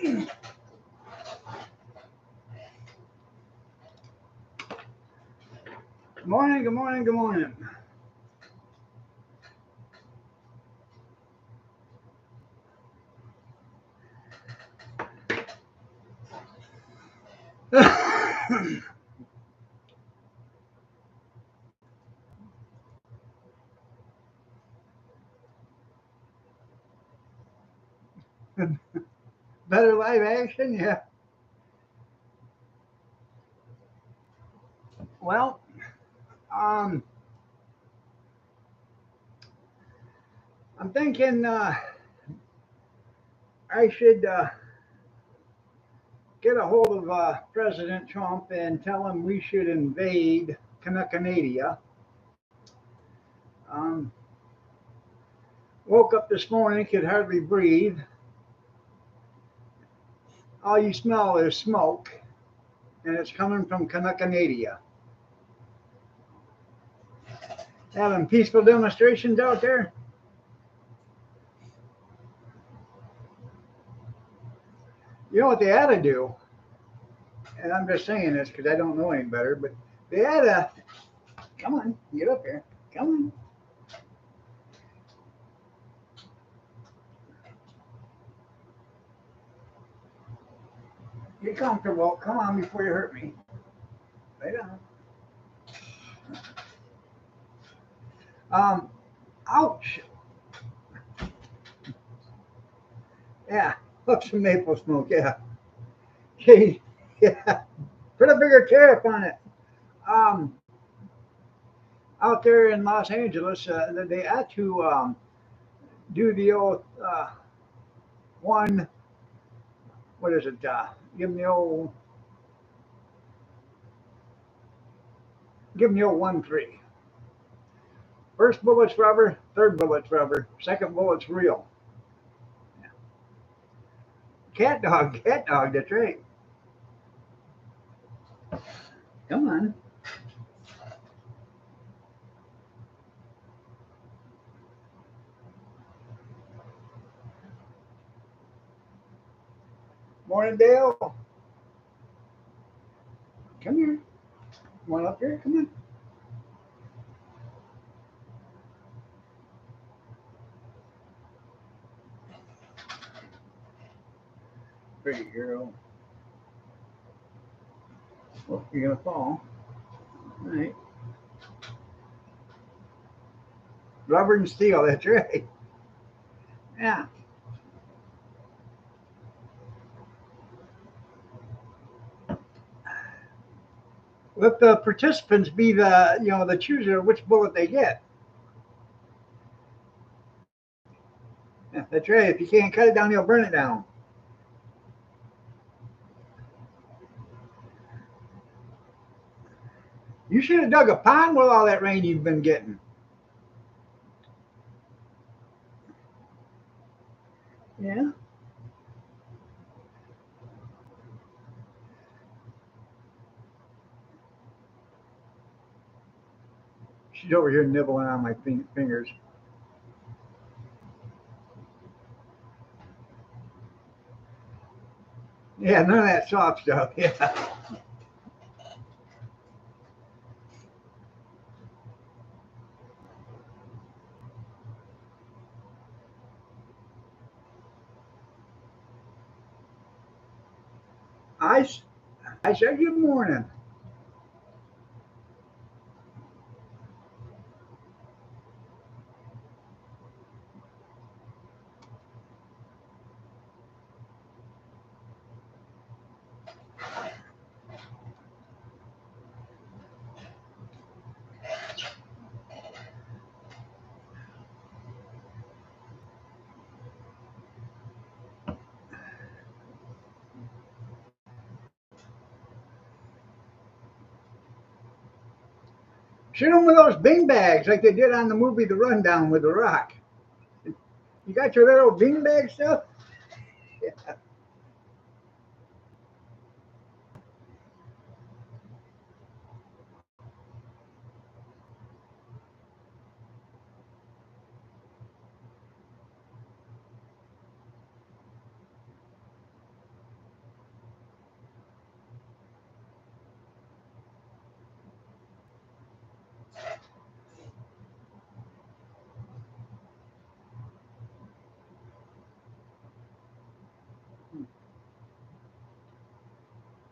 Good morning, good morning, good morning. Better live action, yeah. Well, um, I'm thinking I should get a hold of President Trump and tell him we should invade Canada. Um, woke up this morning, could hardly breathe. All you smell is smoke, and it's coming from Canada. Having peaceful demonstrations out there. You know what they ought to do? And I'm just saying this because I don't know any better, but they ought to, come on, get up here. Come on. Get comfortable. Come on before you hurt me. Lay down. Um, ouch. Yeah, look, some maple smoke. Yeah. Okay. Yeah. Put a bigger tariff on it. Um, out there in Los Angeles, they had to do the old one. What is it? Give them the old 1-3. First bullet's rubber. Third bullet's rubber. Second bullet's real. Cat dog. Cat dog. That's right. Come on. Morning, Dale. Come here. Come on up here. Come on. Pretty girl. Oh, you're gonna fall. All right. Rubber and steel. That's right. Yeah. Let the participants be the chooser of which bullet they get. Yeah, that's right. If you can't cut it down, you'll burn it down. You should have dug a pond with all that rain you've been getting. Yeah. She's over here nibbling on my fingers. Yeah, none of that soft stuff. Yeah. I, I said good morning. Shoot them with those bean bags like they did on the movie The Rundown with The Rock. You got your little bean bag stuff? Yeah.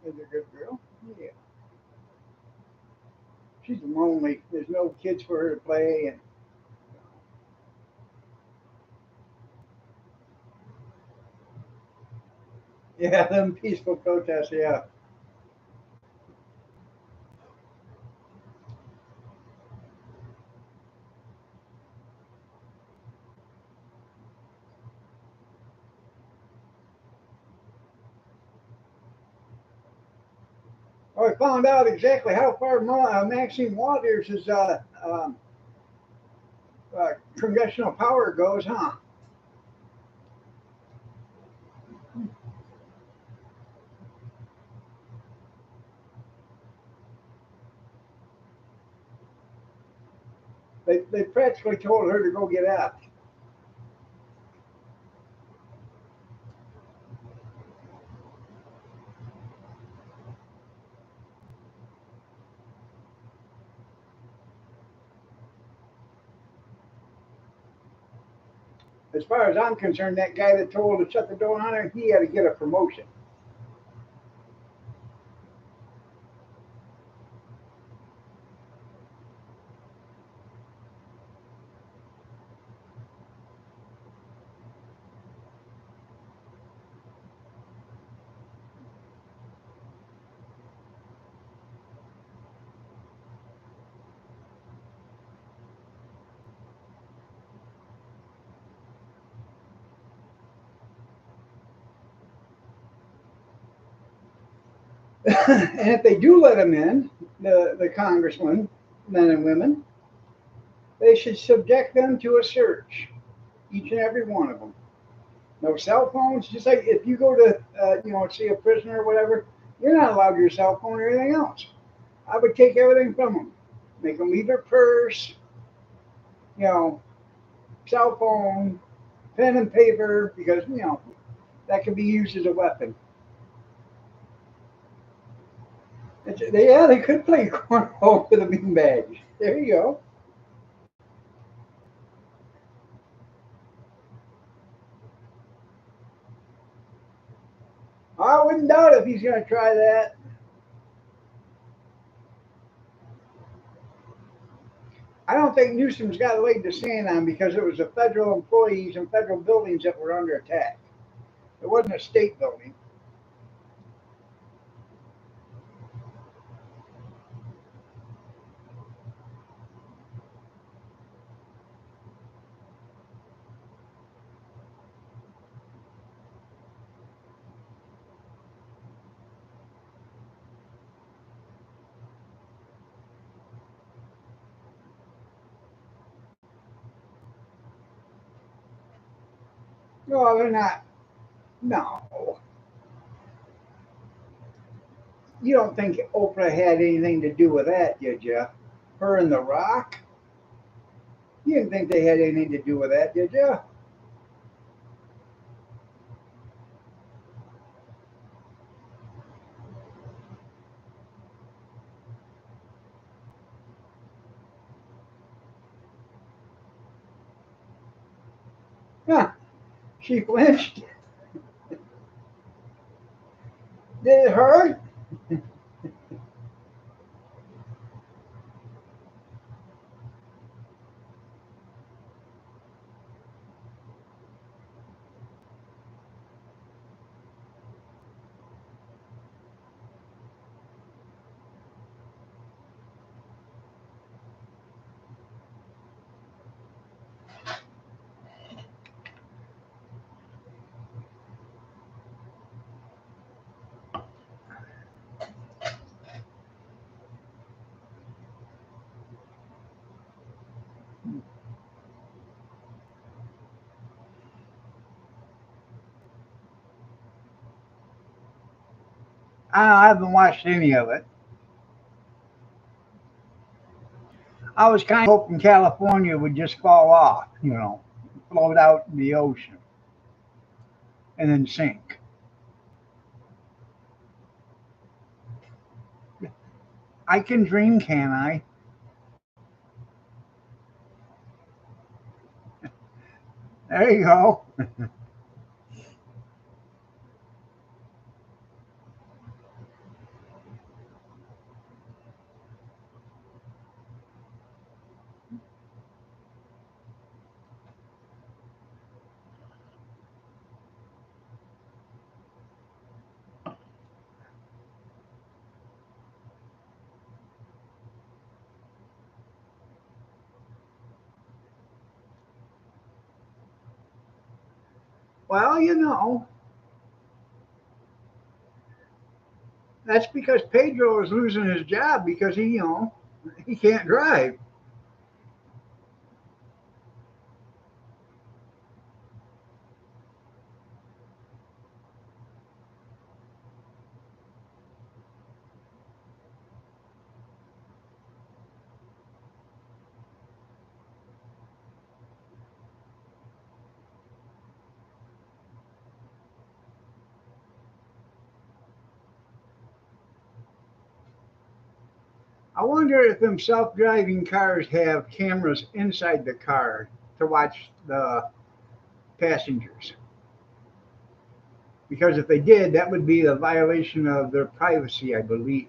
is a good girl. Yeah. She's lonely. There's no kids for her to play, and yeah, them peaceful protests. Yeah. Oh, I found out exactly how far Maxine Waters' congressional power goes, huh? They practically told her to go get out. As far as I'm concerned, that guy that told her to shut the door on her, he had to get a promotion. And if they do let him in, the congressmen, men and women, they should subject them to a search, each and every one of them. No cell phones. Just like if you go to, see a prisoner or whatever, you're not allowed your cell phone or anything else. I would take everything from them, make them leave their purse, you know, cell phone, pen and paper, because that can be used as a weapon. Yeah, they could play cornhole with a beanbag. There you go. I wouldn't doubt if he's going to try that. I don't think Newsom's got a leg to stand on because it was the federal employees and federal buildings that were under attack. It wasn't a state building. No, they're not. No. You don't think Oprah had anything to do with that, did you? Her and The Rock? You didn't think they had anything to do with that, did you? Huh. She flinched. Did it hurt? I haven't watched any of it. I was kind of hoping California would just fall off, float out in the ocean and then sink. I can dream, can I? There you go. Well, that's because Pedro is losing his job because he can't drive. I wonder if them self-driving cars have cameras inside the car to watch the passengers. Because if they did, that would be a violation of their privacy, I believe.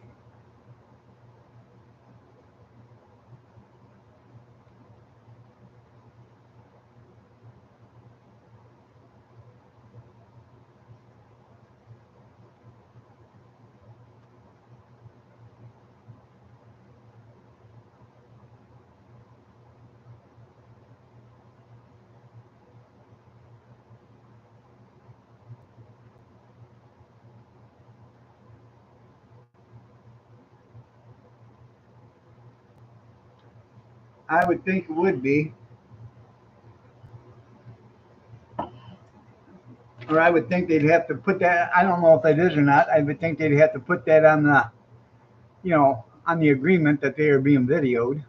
I would think it would be, or I would think they'd have to put that. I don't know if that is or not. I would think they'd have to put that on the agreement that they are being videoed.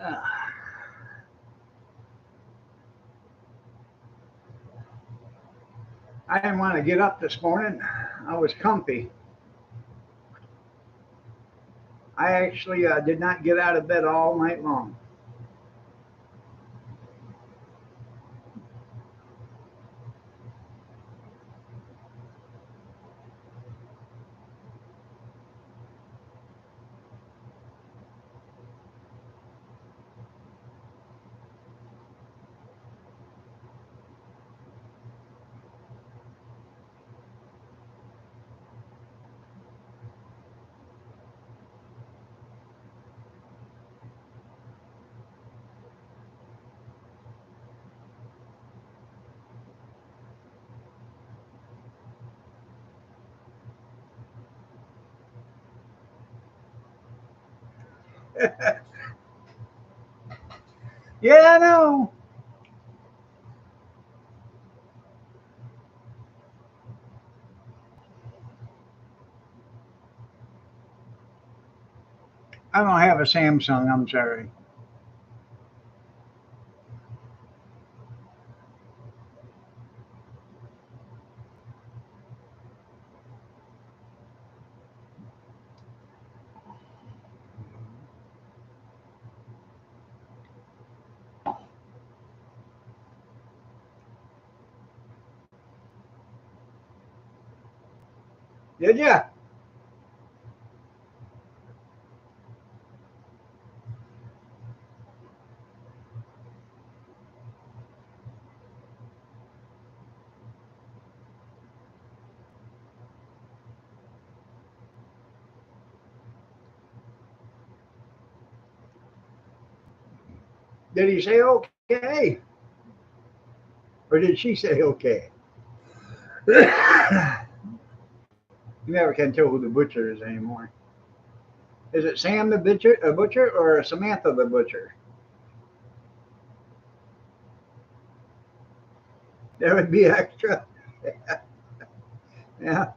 Uh, I didn't want to get up this morning. I was comfy. I actually did not get out of bed all night long. Yeah, I know. I don't have a Samsung. I'm sorry. Did ya? Did he say okay? Or did she say okay? You never can tell who the butcher is anymore. Is it Sam the butcher or Samantha the butcher? That would be extra. Yeah.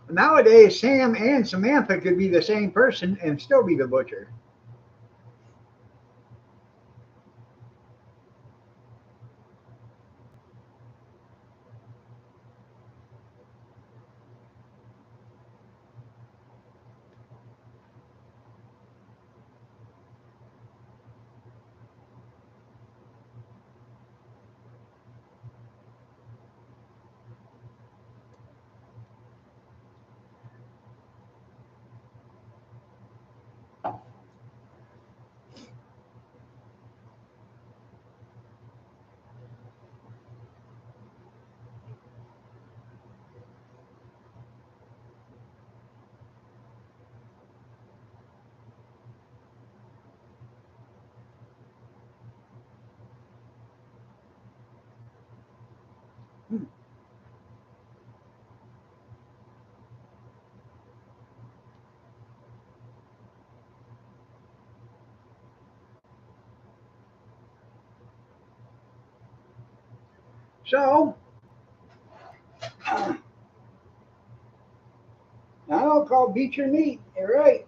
Nowadays, Sam and Samantha could be the same person and still be the butcher. Hmm. So, now called beat your meat. You're right.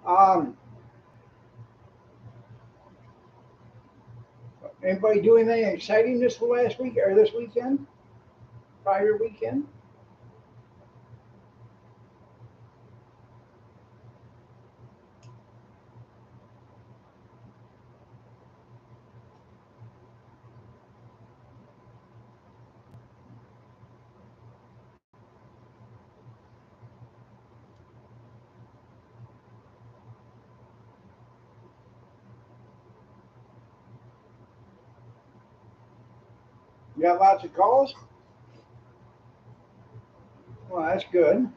Um, Anybody do anything exciting this last week or this weekend? Prior weekend? You got lots of calls? Well, that's good.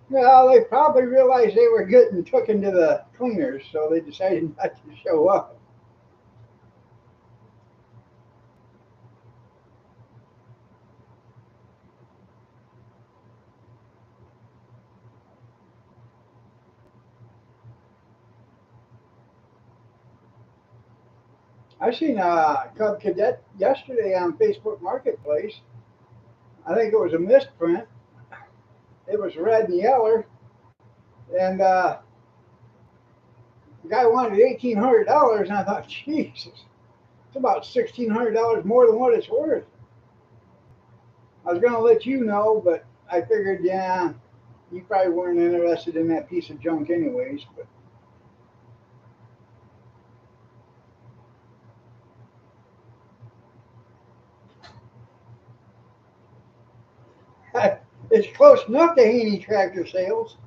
Well, they probably realized they were getting took into the cleaners, so they decided not to show up. I seen a Cub Cadet yesterday on Facebook Marketplace. I think it was a misprint. It was red and yellow, and the guy wanted $1,800, and I thought, Jesus, it's about $1,600 more than what it's worth. I was going to let you know, but I figured, yeah, you probably weren't interested in that piece of junk anyways. But it's close enough to Haney Tractor Sales.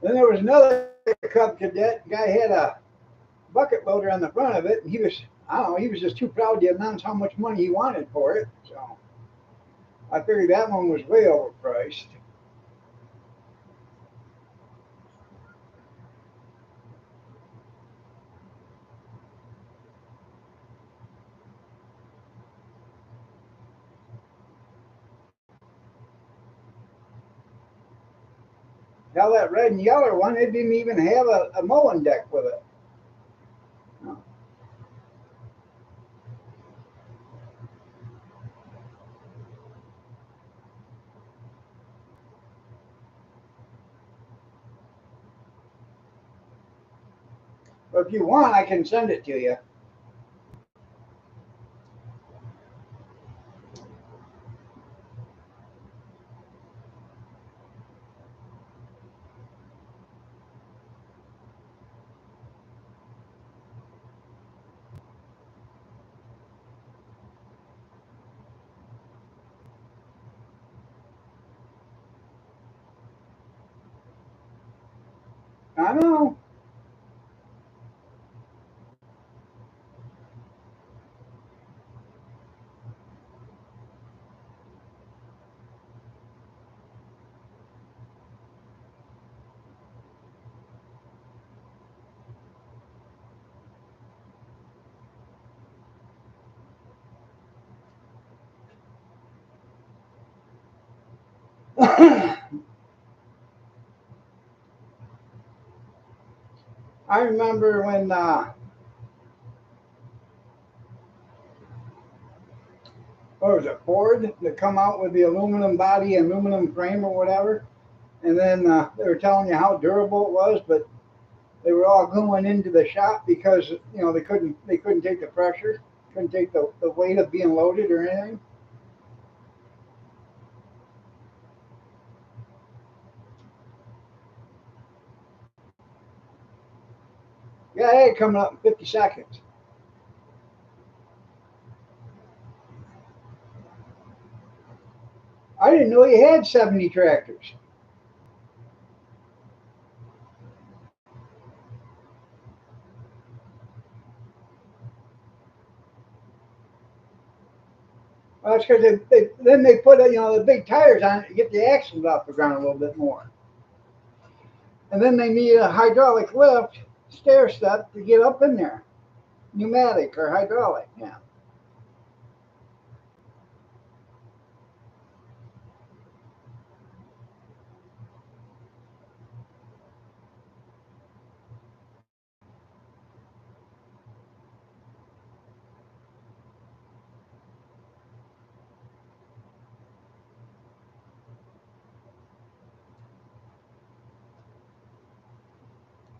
Then there was another Cub Cadet guy had a bucket loader on the front of it, and he was, I don't know, he was just too proud to announce how much money he wanted for it. So I figured that one was way overpriced. Now that red and yellow one, it didn't even have a mowing deck with it. But if you want, I can send it to you. I know. I remember when what was it, Ford, that come out with the aluminum body, aluminum frame, or whatever, and then they were telling you how durable it was, but they were all going into the shop because they couldn't take the pressure, couldn't take the weight of being loaded or anything. Yeah, I had it coming up in 50 seconds. I didn't know you had 70 tractors. Well, that's because then they put the big tires on it to get the axles off the ground a little bit more, and then they need a hydraulic lift stair step to get up in there, pneumatic or hydraulic. Yeah.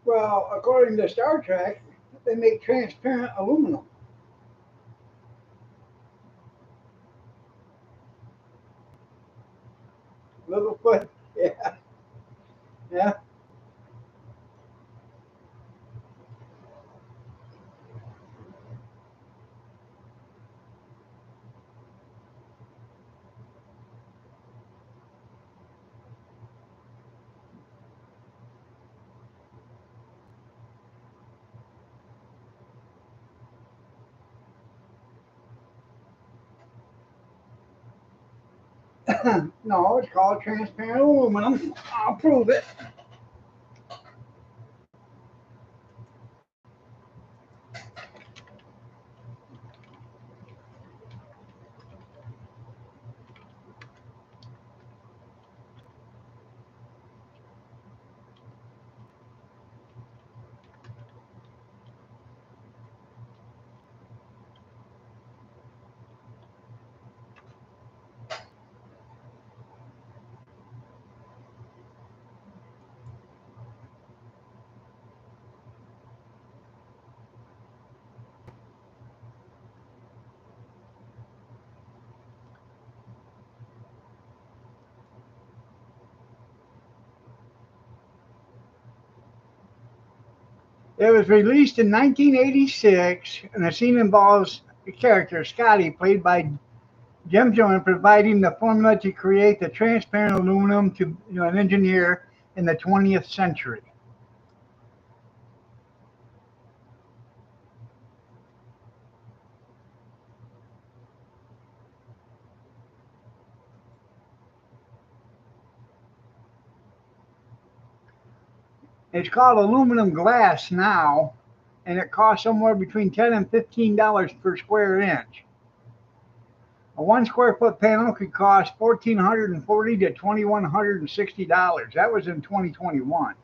Well, according to Star Trek, they make transparent aluminum. Littlefoot. Yeah. Yeah. No, it's called transparent aluminum. I'll prove it. It was released in 1986, and the scene involves the character Scotty, played by Jim Jones, providing the formula to create the transparent aluminum to an engineer in the 20th century. It's called aluminum glass now, and it costs somewhere between $10 and $15 per square inch. A 1 square foot panel could cost $1,440 to $2,160. That was in 2021.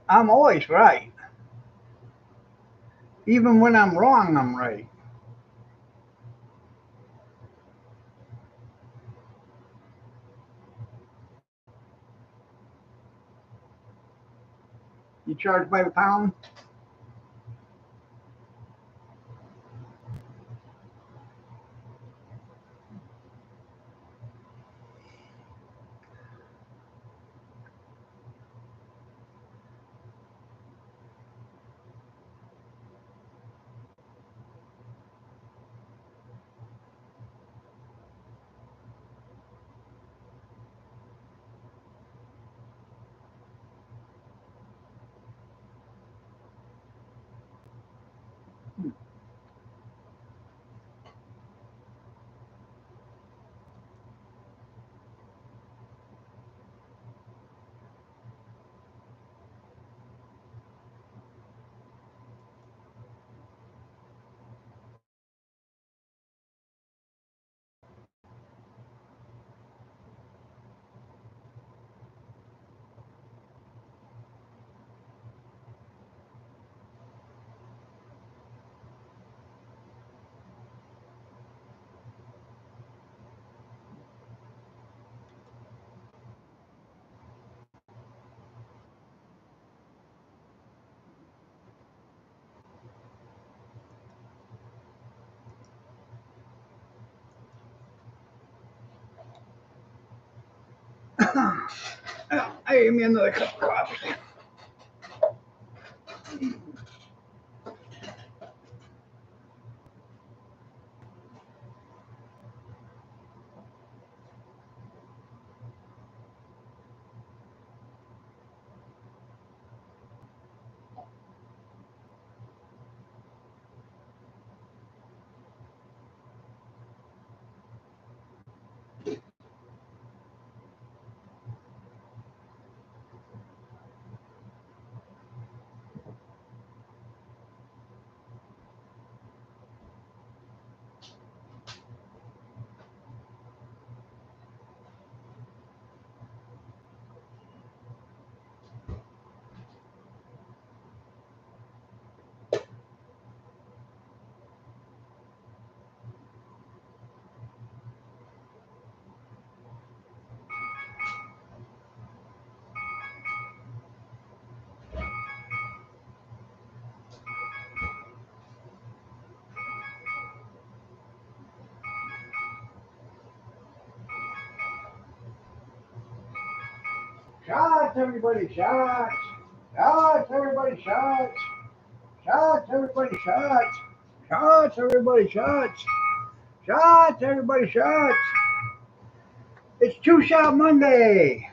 I'm always right. Even when I'm wrong, I'm right. You charge by the pound? I ate me another cup of coffee. Shots, everybody, shots. Shots, everybody, shots. Shots, everybody, shots. Shots, everybody, shots. Shots, everybody, shots. It's Two Shot Monday.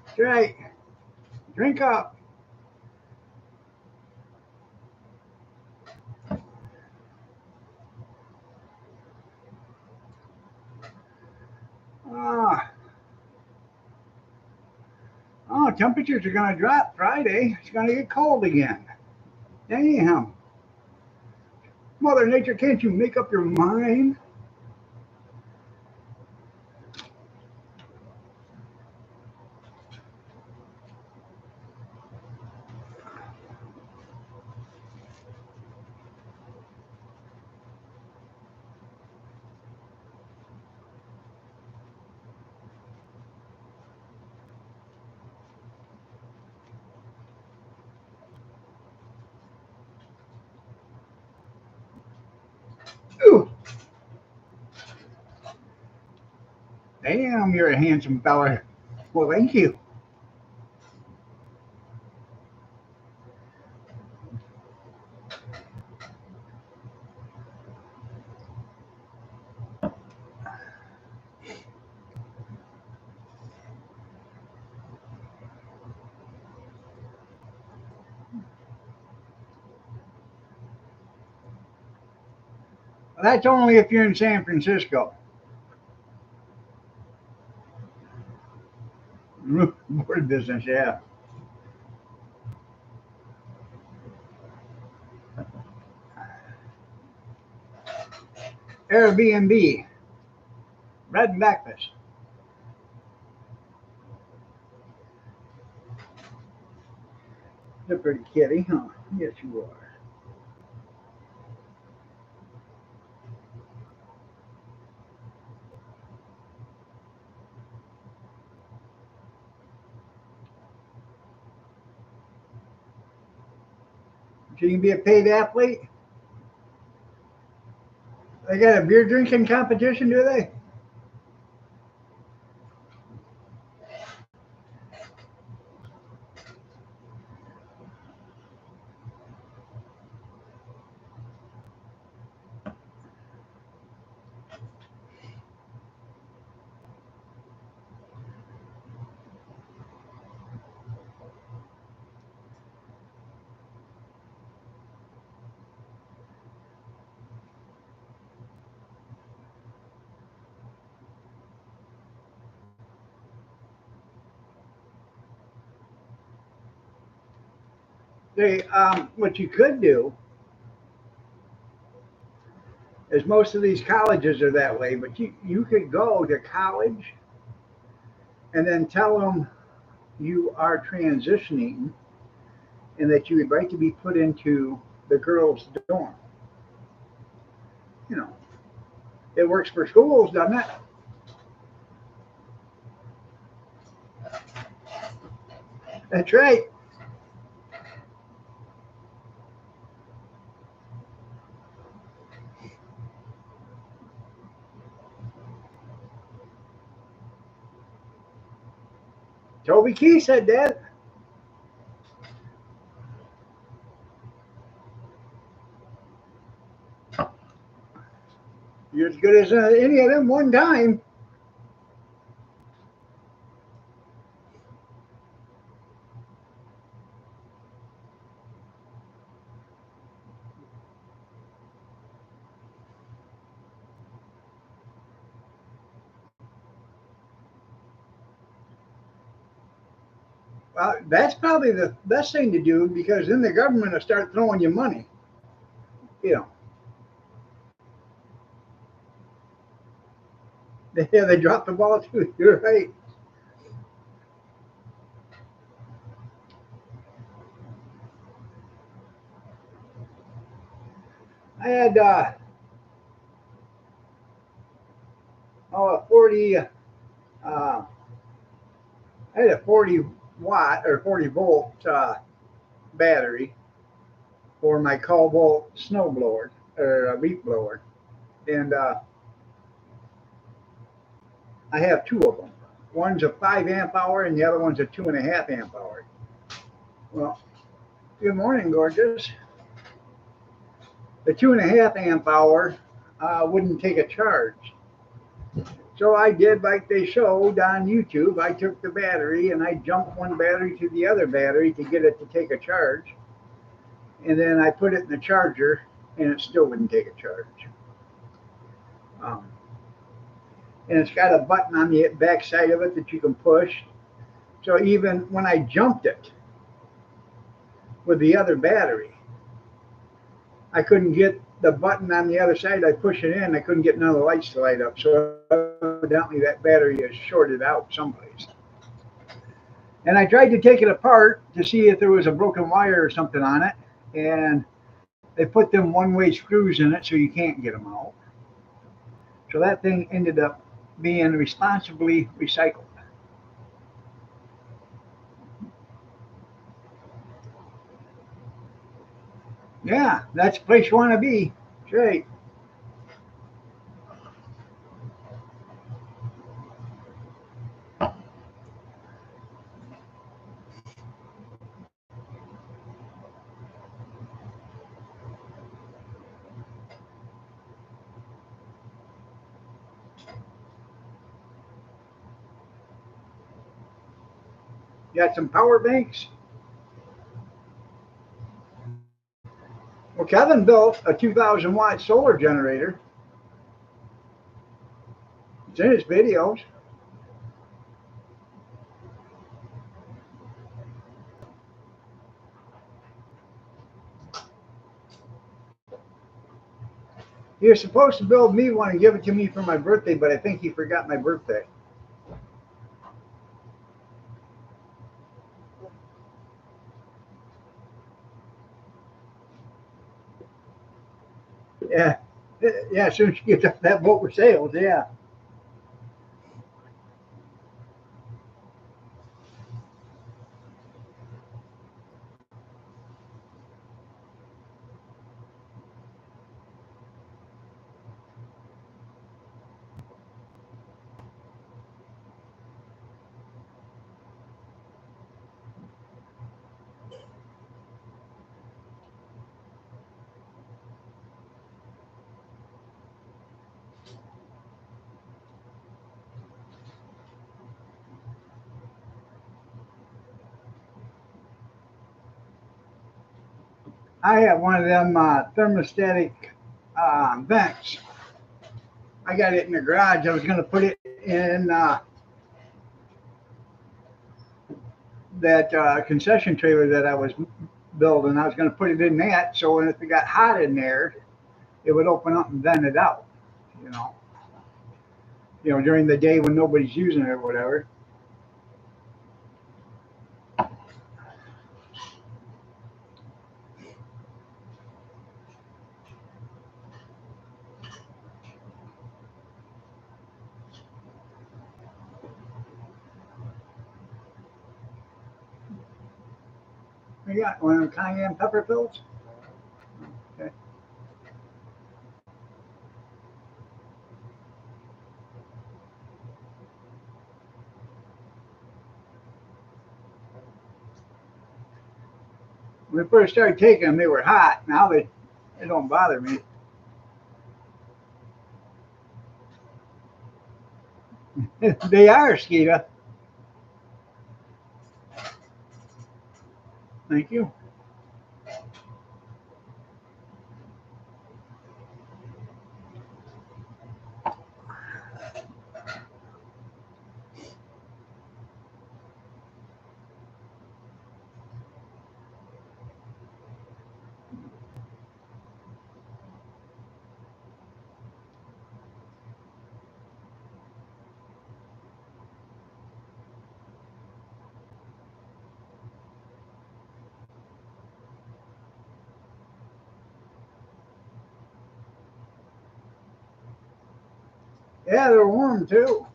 That's right. Drink up. Ah, oh, temperatures are going to drop Friday. It's going to get cold again. Damn. Mother Nature, can't you make up your mind? Ooh, damn, you're a handsome fella. Well, thank you. That's only if you're in San Francisco. Board business, yeah. Airbnb, bread and breakfast. You're a pretty kitty, huh? Yes, you are. So you can be a paid athlete. They got a beer drinking competition, do they? What you could do is most of these colleges are that way, but you could go to college and then tell them you are transitioning and that you would like to be put into the girls' dorm. You know, it works for schools, doesn't it? That's right. Toby Keith said that. You're as good as any of them one time. That's probably the best thing to do because then the government will start throwing you money. You know, they dropped the ball too. You're right. I had a 40. I had a 40 watt or 40 volt battery for my Cobalt snow blower or a leaf blower, and I have two of them. One's a 5 amp hour, and the other one's a 2.5 amp hour. Well, good morning, gorgeous. The 2.5 amp hour wouldn't take a charge. So I did like they showed on YouTube. I took the battery and I jumped one battery to the other battery to get it to take a charge. And then I put it in the charger and it still wouldn't take a charge. Um, and it's got a button on the back side of it that you can push. So even when I jumped it with the other battery, I couldn't get the button on the other side. I push it in, I couldn't get none of the lights to light up. So evidently that battery is shorted out someplace. And I tried to take it apart to see if there was a broken wire or something on it. And they put them one-way screws in it so you can't get them out. So that thing ended up being responsibly recycled. Yeah, that's the place you want to be. That's right. You got some power banks? Well, Kevin built a 2,000 watt solar generator. It's in his videos. He was supposed to build me one and give it to me for my birthday, but I think he forgot my birthday. Yeah, yeah. As soon as you get that boat for sales, yeah. I have one of them thermostatic vents. I got it in the garage. I was going to put it in that concession trailer that I was building. I was going to put it in that so if it got hot in there, it would open up and vent it out. You know, during the day when nobody's using it or whatever. I got one of them cayenne pepper pills. Okay. When we first started taking them, they were hot. Now they don't bother me. They are, Skeeta. Thank you. Yeah, they're warm too.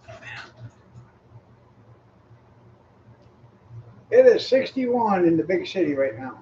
It is 61 in the big city right now.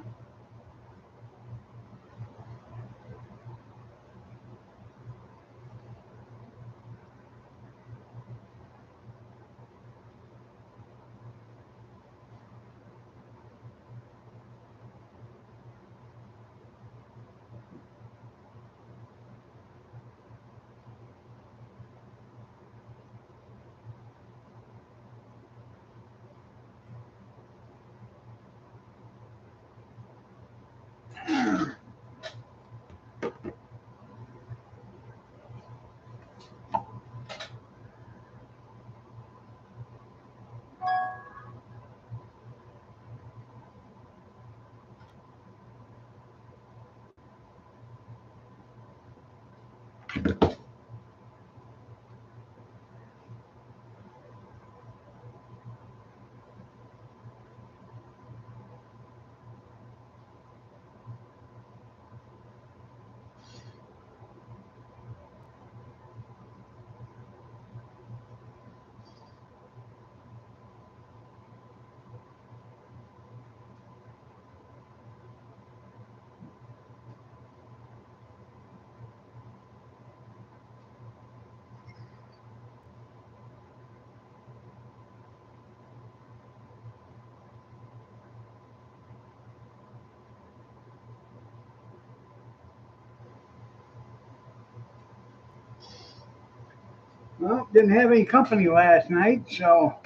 Well, didn't have any company last night, so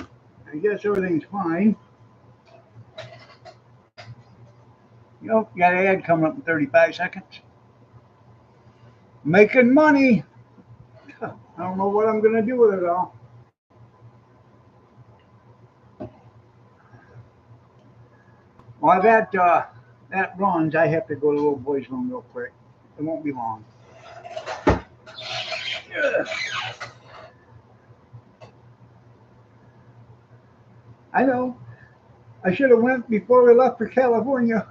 I guess everything's fine. Got an ad coming up in 35 seconds. Making money. I don't know what I'm going to do with it all. While that runs, I have to go to the little boy's room real quick. It won't be long. I know. I should have went before we left for California.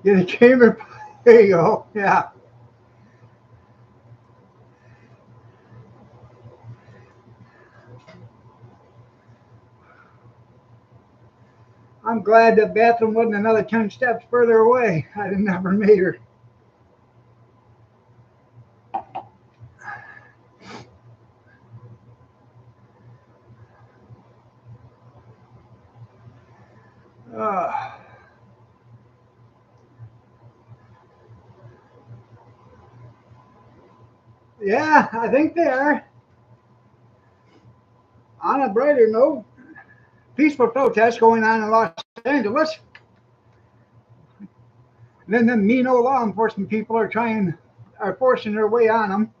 Get a chamber. There you go. Yeah. I'm glad the bathroom wasn't another 10 steps further away. I'd have never made her. Uh, yeah, I think they are. On a brighter note, peaceful protests going on in Los Angeles. And then the mean old law enforcement people are forcing their way on them.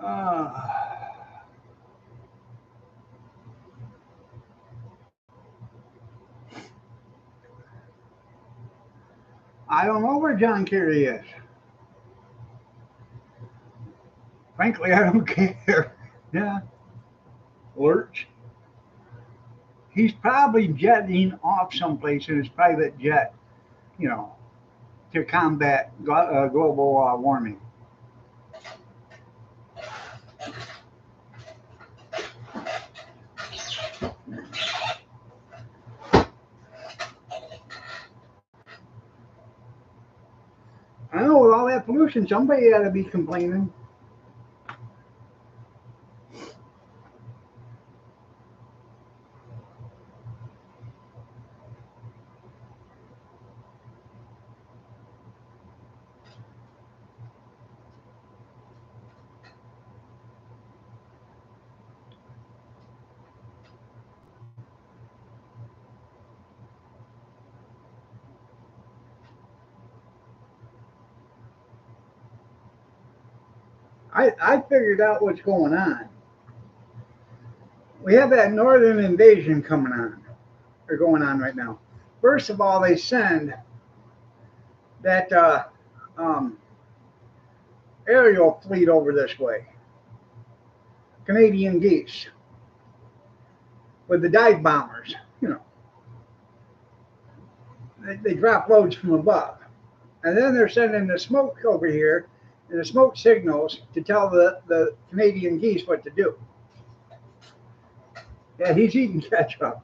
Uh, I don't know where John Kerry is. Frankly, I don't care. Yeah, Lurch. He's probably jetting off someplace in his private jet, you know, to combat global warming. I know with all that pollution, somebody ought to be complaining. I figured out what's going on. We have that northern invasion coming on, or going on right now. First of all, they send that um, aerial fleet over this way, Canadian geese, with the dive bombers. You know, they drop loads from above. And then they're sending the smoke over here and the smoke signals to tell the Canadian geese what to do. Yeah, he's eating ketchup.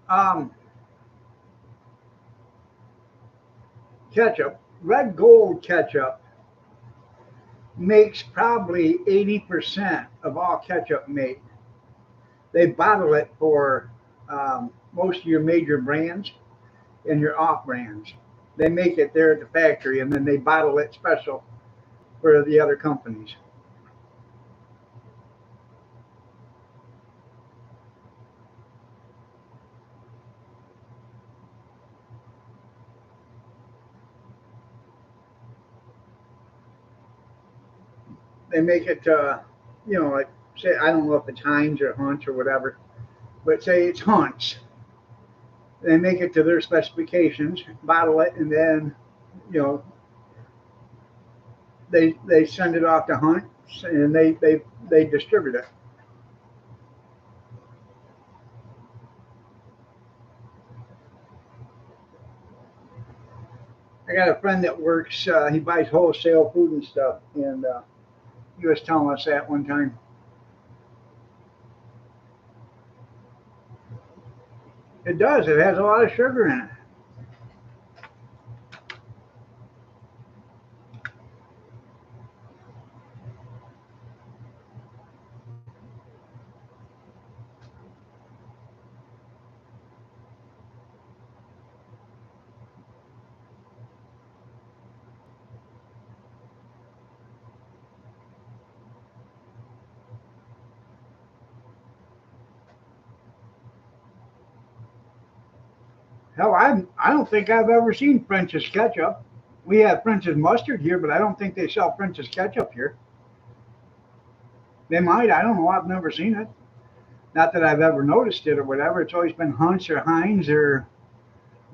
Um, Ketchup, red gold ketchup, makes probably 80% of all ketchup made. They bottle it for most of your major brands and your off brands. They make it there at the factory and then they bottle it special for the other companies. They make it, like say, I don't know if it's Heinz or Hunt's or whatever, but say it's Hunt's. They make it to their specifications, bottle it, and then, you know, they send it off to Hunt's and they distribute it. I got a friend that works. He buys wholesale food and stuff, and he was telling us that one time. It does. It has a lot of sugar in it. Hell, I don't think I've ever seen French's ketchup. We have French's mustard here, but I don't think they sell French's ketchup here. They might. I don't know. I've never seen it. Not that I've ever noticed it or whatever. It's always been Hunt's or Heinz or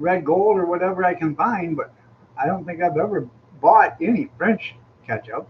Red Gold or whatever I can find, but I don't think I've ever bought any French ketchup.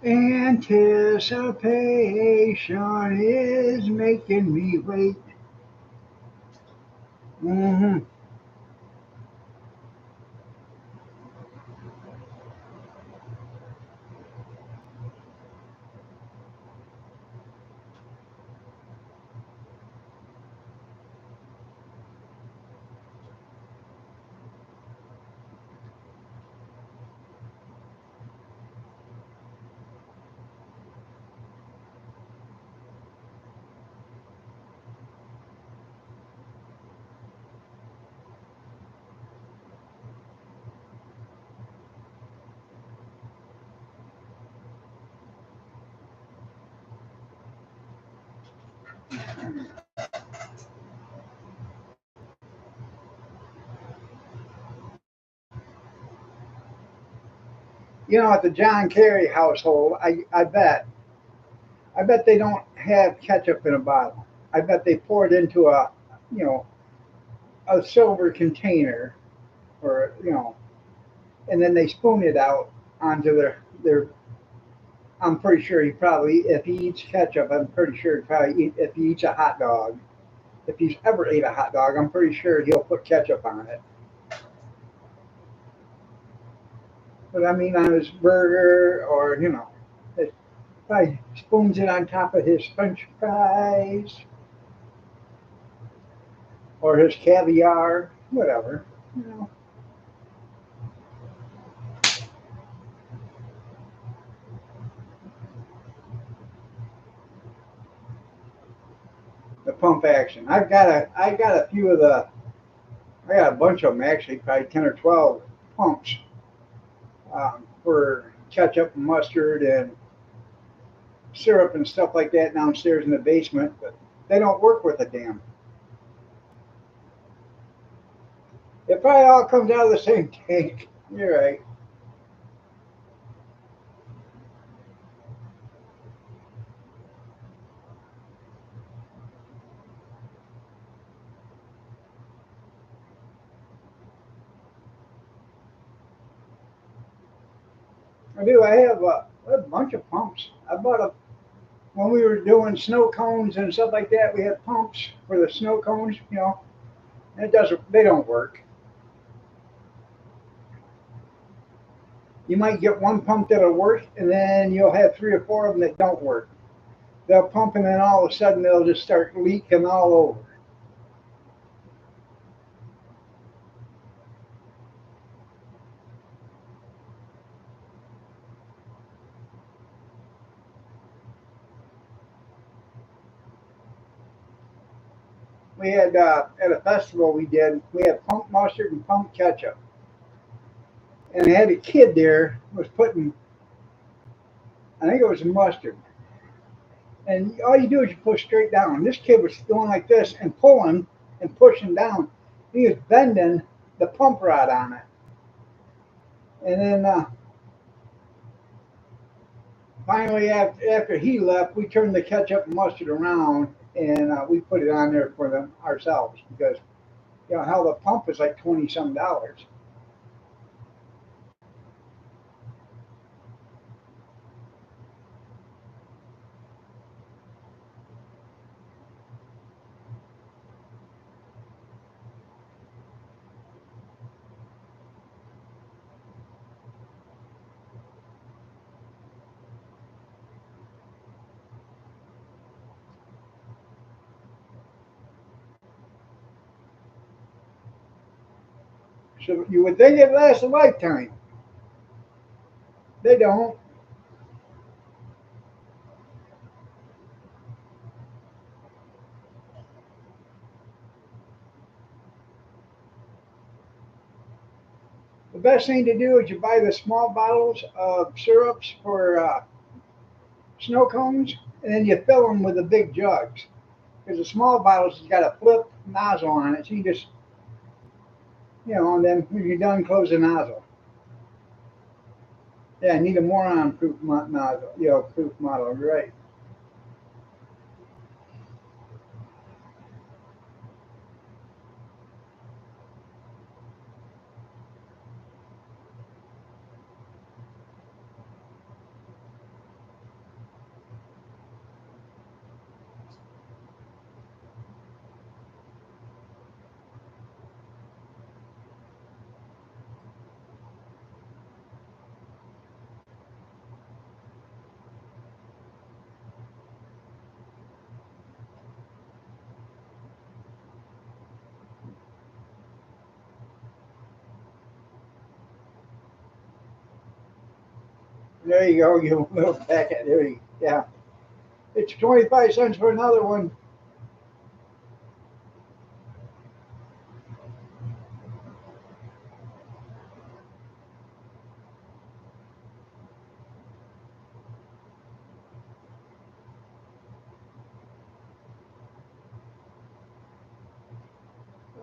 Anticipation is making me wait. Hmm. You know, at the John Kerry household, I bet they don't have ketchup in a bottle. I bet they pour it into a, you know, a silver container, or and then they spoon it out onto their. I'm pretty sure he probably, if he eats ketchup, I'm pretty sure he probably eat, if he eats a hot dog, if he's ever ate a hot dog, I'm pretty sure he'll put ketchup on it. But I mean, on his burger, or it probably spoons it on top of his French fries or his caviar, whatever. You know, the pump action. I got a few of the, I got a bunch of them actually, probably 10 or 12 pumps for ketchup and mustard and syrup and stuff like that downstairs in the basement, but they don't work with a damn. It probably all comes out of the same tank. You're right. I do. I have a bunch of pumps. I bought a when we were doing snow cones and stuff like that. We had pumps for the snow cones. And it doesn't. They don't work. You might get one pump that'll work, and then you'll have 3 or 4 of them that don't work. They'll pump, and then all of a sudden they'll just start leaking all over. We had at a festival we did. We had pump mustard and pump ketchup, and I had a kid there was putting. I think it was mustard, and all you do is you push straight down. This kid was going like this and pulling and pushing down. He was bending the pump rod on it, and then finally, after he left, we turned the ketchup and mustard around, and we put it on there for them ourselves because hell, the pump is like 20 some dollars. So you would think it lasts a lifetime. They don't. The best thing to do is you buy the small bottles of syrups for snow cones, and then you fill them with the big jugs. Because the small bottles has got a flip nozzle on it, so you just, and then when you're done, close the nozzle. Yeah, I need a moron proof nozzle, proof model, right? There you go, you little packet. There you, yeah. It's 25 cents for another one.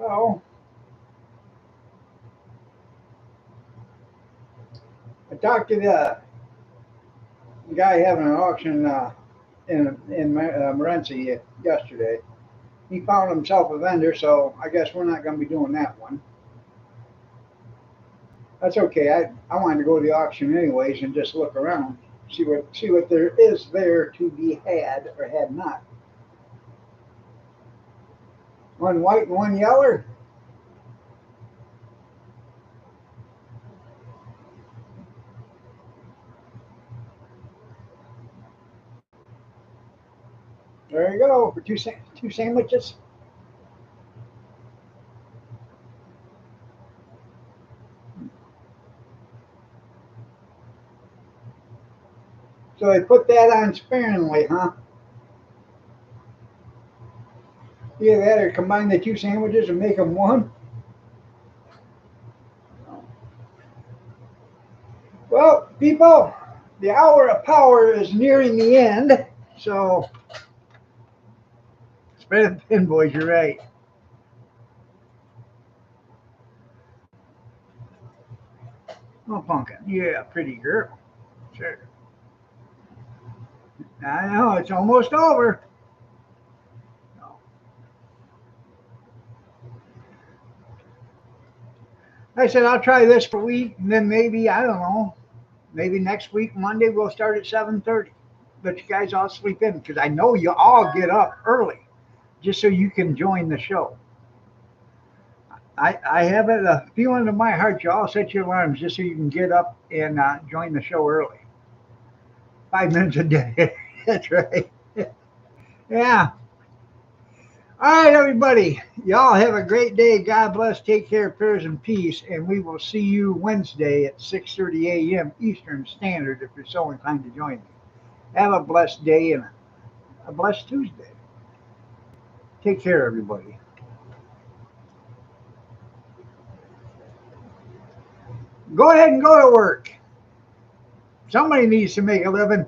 Oh, I talked to the guy having an auction in Morenci yesterday. He found himself a vendor, so I guess we're not going to be doing that one. That's okay. I wanted to go to the auction anyways and just look around, see what there is there to be had or had not. One white and one yeller. There you go for two sandwiches. So they put that on sparingly, huh? Either that or combine the two sandwiches and make them one. Well, people, the hour of power is nearing the end. So spread it thin, boys. You're right. Oh, pumpkin. Yeah, pretty girl. Sure. I know it's almost over. I said I'll try this for a week, and then maybe I don't know. Maybe next week Monday we'll start at 7:30. Let you guys all sleep in because I know you all get up early just so you can join the show. I have a feeling in my heart you all set your alarms just so you can get up and join the show early. 5 minutes a day. That's right. Yeah. All right, everybody. Y'all have a great day. God bless. Take care, prayers, and peace. And we will see you Wednesday at 6:30 a.m. Eastern Standard if you're so inclined to join me. Have a blessed day and a blessed Tuesday. Take care, everybody. Go ahead and go to work. Somebody needs to make a living.